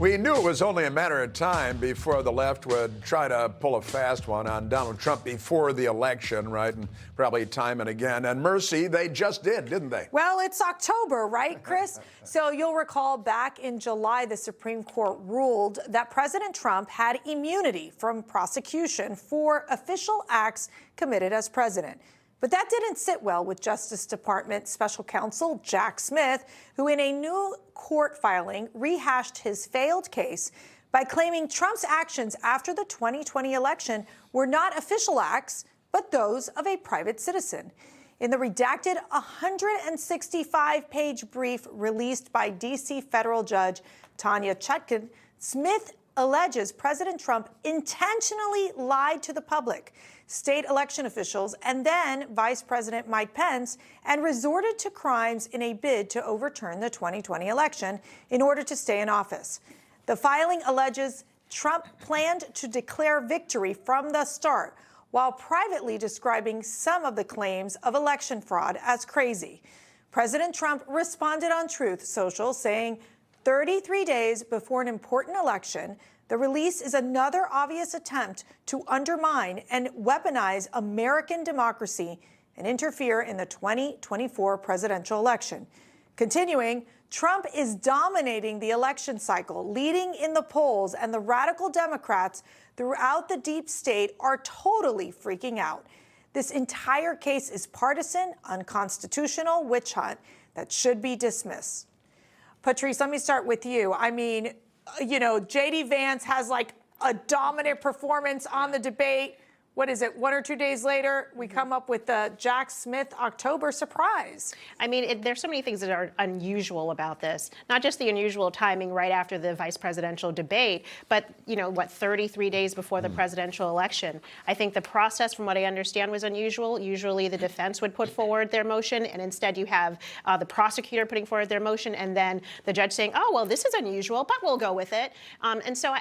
We knew it was only a matter of time before the left would try to pull a fast one on Donald Trump before the election, right? And probably time and again. And mercy, they just did, didn't they? Well, it's October, right, Chris? So you'll recall back in July, the Supreme Court ruled that President Trump had immunity from prosecution for official acts committed as president. But that didn't sit well with Justice Department Special Counsel Jack Smith, who in a new court filing rehashed his failed case by claiming Trump's actions after the 2020 election were not official acts, but those of a private citizen. In the redacted 165-page brief released by D.C. federal judge Tanya Chutkan, Smith alleges President Trump intentionally lied to the public, state election officials, and then Vice President Mike Pence, and resorted to crimes in a bid to overturn the 2020 election in order to stay in office. The filing alleges Trump planned to declare victory from the start, while privately describing some of the claims of election fraud as crazy. President Trump responded on Truth Social, saying, 33 days before an important election, the release is another obvious attempt to undermine and weaponize American democracy and interfere in the 2024 presidential election. Continuing, Trump is dominating the election cycle, leading in the polls, and the radical Democrats throughout the deep state are totally freaking out. This entire case is partisan, unconstitutional witch hunt that should be dismissed. Patrice, let me start with you. I mean, you know, J.D. Vance has like a dominant performance on the debate. What is it, 1 or 2 days later, we come up with the Jack Smith October surprise. I mean, there's so many things that are unusual about this. Not just the unusual timing right after the vice presidential debate, but, you know, 33 days before the presidential election. I think the process, from what I understand, was unusual. Usually the defense would put forward their motion, and instead you have the prosecutor putting forward their motion, and then the judge saying, oh, well, this is unusual, but we'll go with it. And so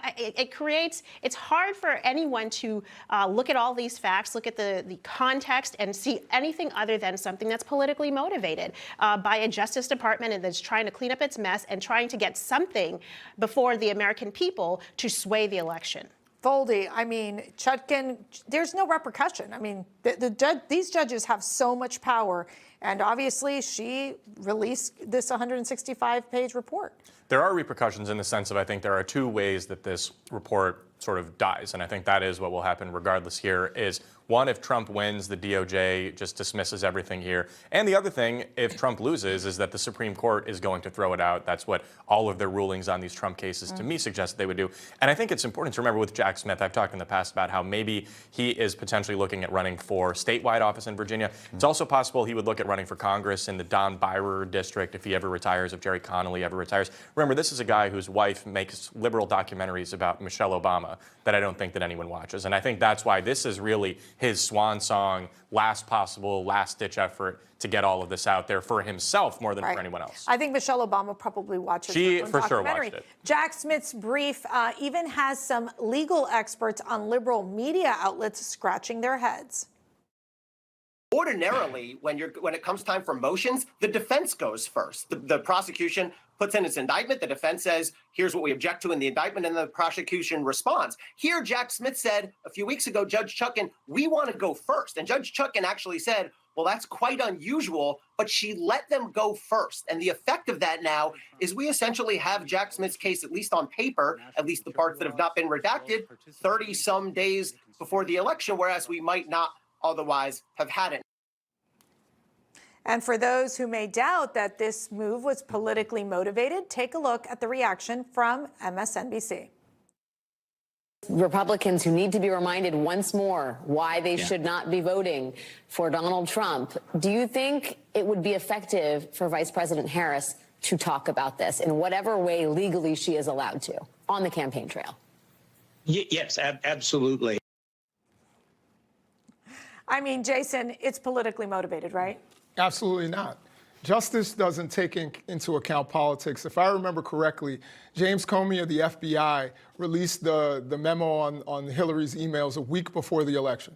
it's hard for anyone to look at all these facts, look at the context, and see anything other than something that's politically motivated by a Justice Department that's trying to clean up its mess and trying to get something before the American people to sway the election. Foldi, I mean, Chutkan, there's no repercussion. I mean, these judges have so much power, and obviously she released this 165-page report. There are repercussions in the sense of, I think there are two ways that this report sort of dies, and I think that is what will happen regardless here, is one, if Trump wins, the DOJ just dismisses everything here. And the other thing, if Trump loses, is that the Supreme Court is going to throw it out. That's what all of their rulings on these Trump cases, to me, suggest they would do. And I think it's important to remember with Jack Smith, I've talked in the past about how maybe he is potentially looking at running for statewide office in Virginia. It's also possible he would look at running for Congress in the Don Byrer district if he ever retires, if Jerry Connolly ever retires. Remember, this is a guy whose wife makes liberal documentaries about Michelle Obama that I don't think that anyone watches. And I think that's why this is really his swan song, last ditch effort to get all of this out there for himself more than for anyone else. I think Michelle Obama probably watches She for sure watched it. Jack Smith's brief even has some legal experts on liberal media outlets scratching their heads. Ordinarily, when it comes time for motions, the defense goes first. The prosecution puts in its indictment. The defense says, here's what we object to in the indictment, and the prosecution responds. Here, Jack Smith said a few weeks ago, Judge Chutkan, we want to go first. And Judge Chutkan actually said, well, that's quite unusual, but she let them go first. And the effect of that now is we essentially have Jack Smith's case, at least on paper, at least the parts that have not been redacted, 30-some days before the election, whereas we might not otherwise have had it. And for those who may doubt that this move was politically motivated, take a look at the reaction from MSNBC. Republicans who need to be reminded once more why they should not be voting for Donald Trump. Do you think it would be effective for Vice President Harris to talk about this in whatever way legally she is allowed to on the campaign trail? Yes, absolutely. I mean, Jason, it's politically motivated, right? Absolutely not. Justice doesn't take into account politics. If I remember correctly, James Comey of the FBI released the memo on Hillary's emails a week before the election.